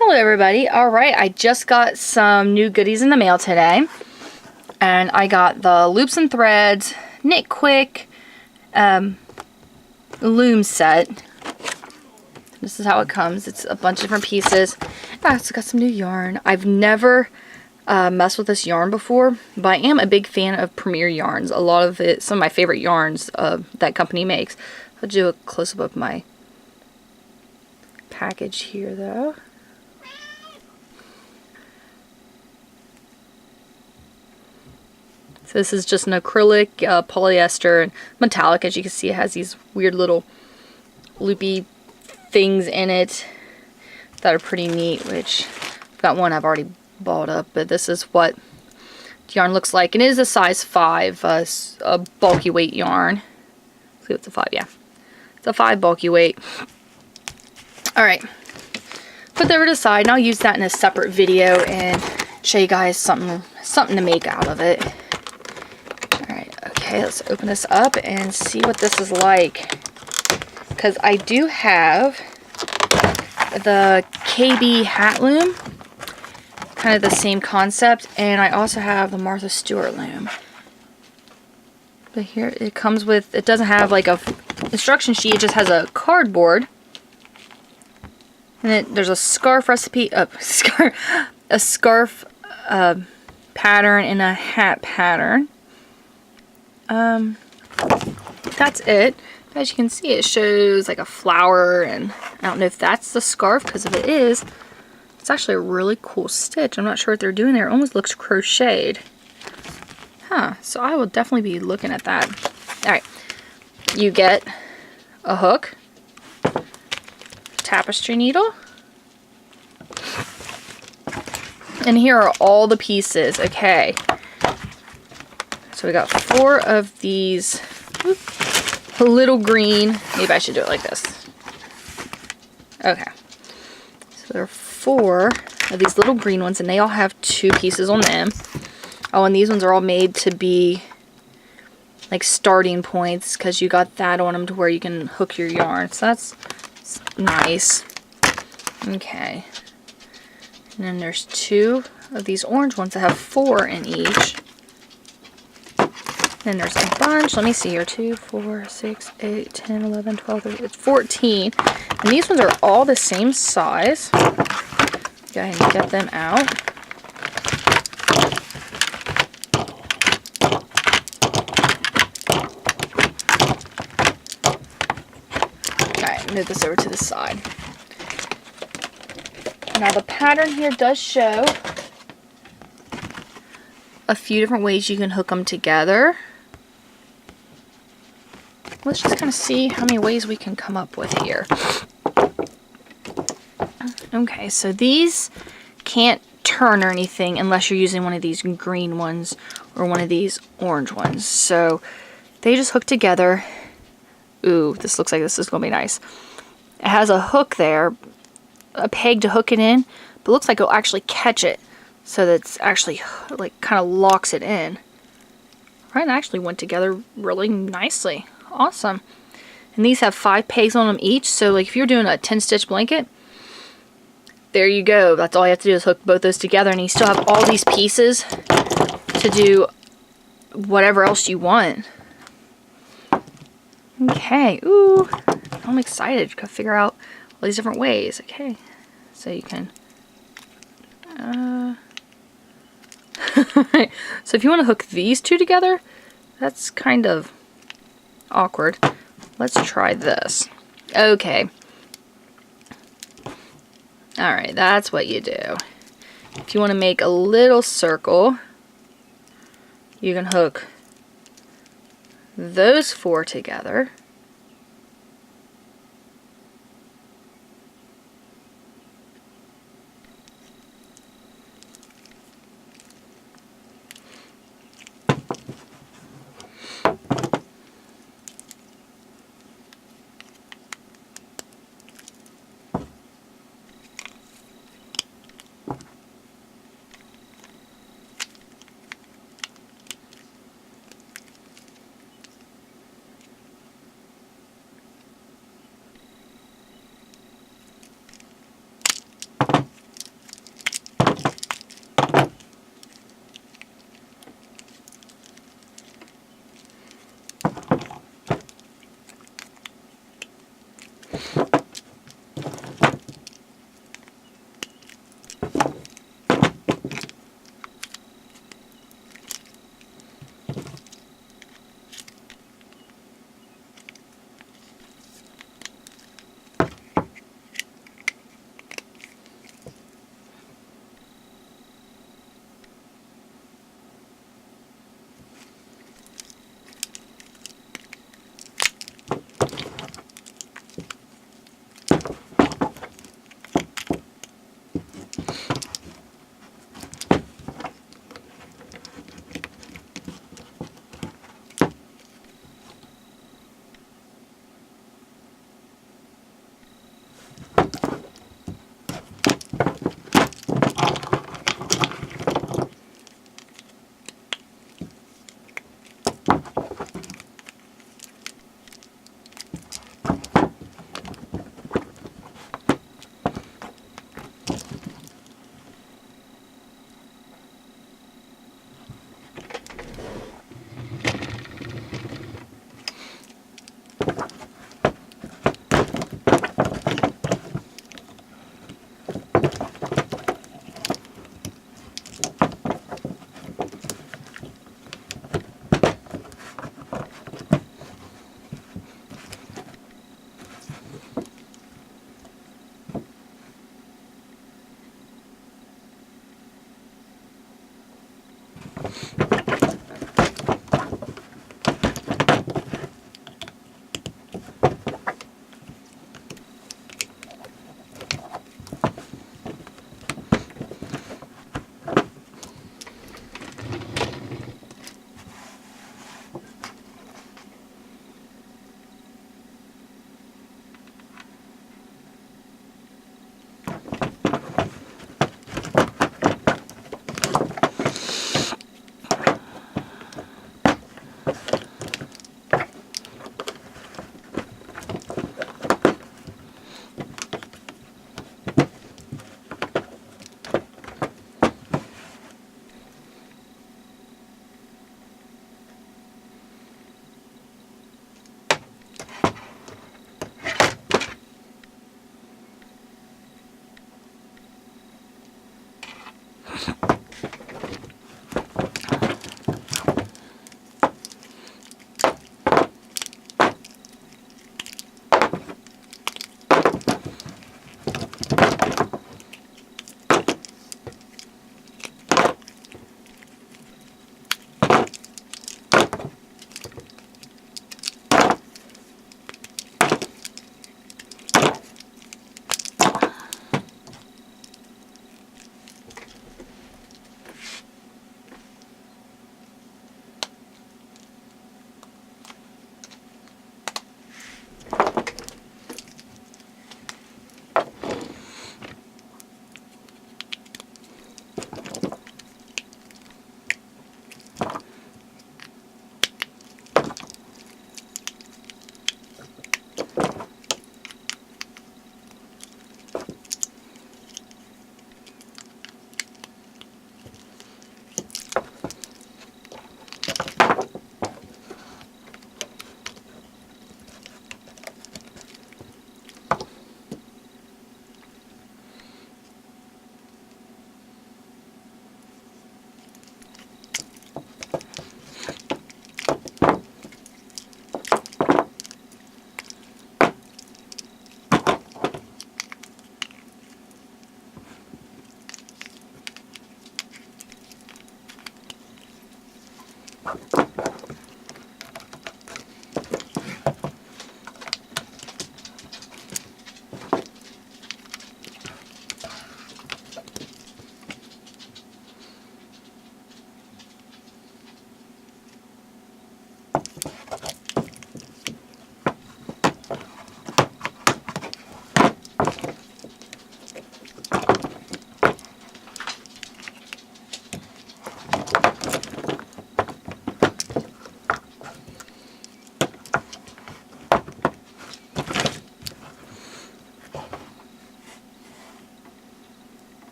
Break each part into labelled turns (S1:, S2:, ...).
S1: Hello everybody. Alright, I just got some new goodies in the mail today. And I got the Loops and Threads Knit Quick loom set. This is how it comes. It's a bunch of different pieces. I also got some new yarn. I've never messed with this yarn before, but I am a big fan of Premier yarns. A lot of it, some of my favorite yarns that company makes. I'll do a close-up of my package here though. So this is just an acrylic, polyester, and metallic. As you can see, it has these weird little loopy things in it that are pretty neat, which I've got one I've already bought up, but this is what the yarn looks like. And it is a size 5, a bulky weight yarn. Let's see, it's a 5, yeah. It's a 5 bulky weight. Alright, put that over to the side, and I'll use that in a separate video and show you guys something to make out of it. Okay, let's open this up and see what this is like. Because I do have the KB hat loom, kind of the same concept, and I also have the Martha Stewart loom. But here it comes with, it doesn't have like a instruction sheet, it just has a cardboard. And then there's a scarf recipe, a scarf pattern and a hat pattern. That's it. As you can see, it shows like a flower, and I don't know if that's the scarf, because if it is, it's actually a really cool stitch. I'm not sure what they're doing there. It almost looks crocheted. Huh, so I will definitely be looking at that. Alright, you get a hook, tapestry needle, and here are all the pieces. Okay. So we got 4 of these little green. Maybe I should do it like this. Okay. So there are 4 of these little green ones, and they all have 2 pieces on them. Oh, and these ones are all made to be like starting points, because you got that on them to where you can hook your yarn. So that's nice. Okay. And then there's 2 of these orange ones that have 4 in each. Then there's a bunch. Let me see here. 2, 4, 6, 8, 10, 11, 12, 13, it's 14. And these ones are all the same size. Go ahead and get them out. Alright, move this over to the side. Now the pattern here does show a few different ways you can hook them together. Let's just kind of see how many ways we can come up with here. Okay, so these can't turn or anything unless you're using one of these green ones or one of these orange ones. So they just hook together. Ooh, this looks like this is going to be nice. It has a hook there, a peg to hook it in, but it looks like it'll actually catch it, so that it's actually like kind of locks it in. Right, and actually went together really nicely. Awesome. And these have 5 pegs on them each, so like if you're doing a 10 stitch blanket, there you go. That's all you have to do is hook both those together, and you still have all these pieces to do whatever else you want. Okay, ooh, I'm excited to figure out all these different ways. Okay, so you can so if you want to hook these 2 together, that's kind of awkward. Let's try this. Okay. Alright, that's what you do. If you want to make a little circle, you can hook those 4 together.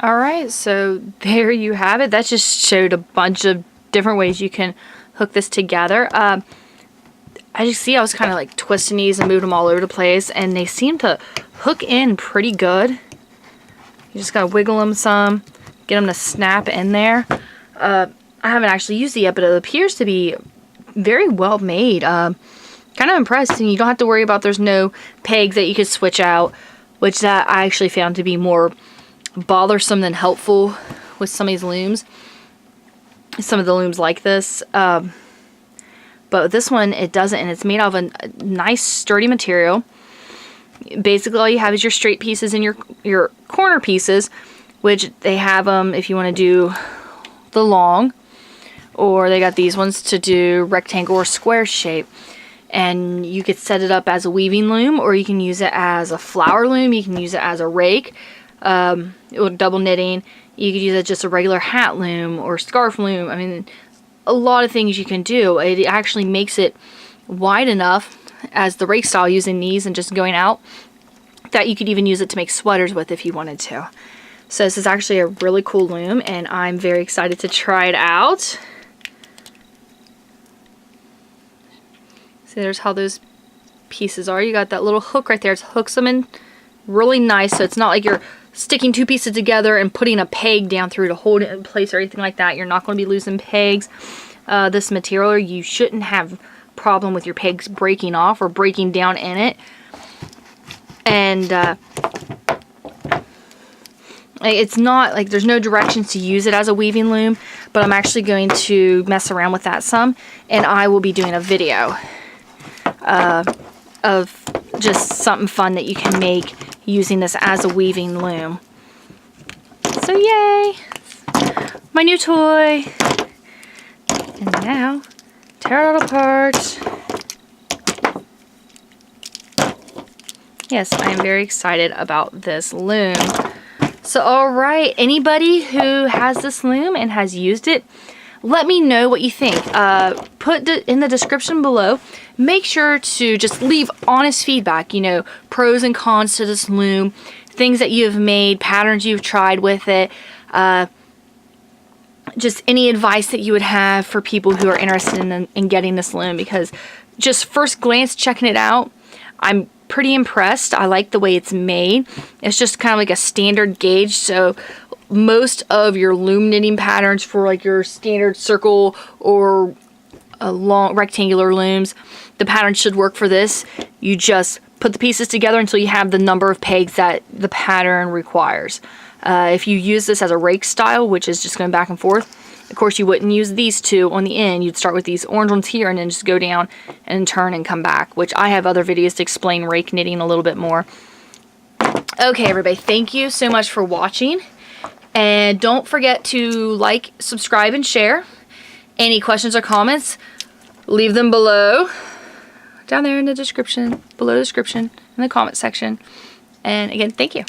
S1: Alright, so there you have it. That just showed a bunch of different ways you can hook this together. As you see, I was kind of like twisting these and moving them all over the place, and they seem to hook in pretty good. You just gotta wiggle them some, get them to snap in there. I haven't actually used it yet, but it appears to be very well made. Kind of impressed, and you don't have to worry about there's no pegs that you could switch out, which that I actually found to be more bothersome than helpful with some of these looms. Some of the looms like this. But this one, it doesn't, and it's made out of a nice sturdy material. Basically, all you have is your straight pieces and your corner pieces, which they have them if you want to do the long, or they got these ones to do rectangle or square shape. And you could set it up as a weaving loom, or you can use it as a flower loom. You can use it as a rake, double knitting. You could use it just a regular hat loom or scarf loom. I mean, a lot of things you can do. It actually makes it wide enough as the rake style, using these and just going out, that you could even use it to make sweaters with if you wanted to. So this is actually a really cool loom, and I'm very excited to try it out. See, there's how those pieces are. You got that little hook right there. It hooks them in really nice, so it's not like you're sticking two pieces together and putting a peg down through to hold it in place or anything like that. You're not going to be losing pegs. This material, you shouldn't have problem with your pegs breaking off or breaking down in it. And it's not like there's no directions to use it as a weaving loom, but I'm actually going to mess around with that some, and I will be doing a video of just something fun that you can make using this as a weaving loom. So yay! My new toy! And now, tear it apart. Yes, I am very excited about this loom. So alright, anybody who has this loom and has used it, let me know what you think. Put in the description below. Make sure to just leave honest feedback, you know, pros and cons to this loom, things that you have made, patterns you've tried with it, just any advice that you would have for people who are interested in getting this loom, because just first glance checking it out, I'm pretty impressed. I like the way it's made. It's just kind of like a standard gauge, so most of your loom knitting patterns for like your standard circle or long rectangular looms, the pattern should work for this. You just put the pieces together until you have the number of pegs that the pattern requires. If you use this as a rake style, which is just going back and forth, of course you wouldn't use these two on the end. You'd start with these orange ones here and then just go down and turn and come back, which I have other videos to explain rake knitting a little bit more. Okay, everybody, thank you so much for watching. And don't forget to like, subscribe, and share. Any questions or comments, leave them below, down there in the description, below the description, in the comment section. And again, thank you.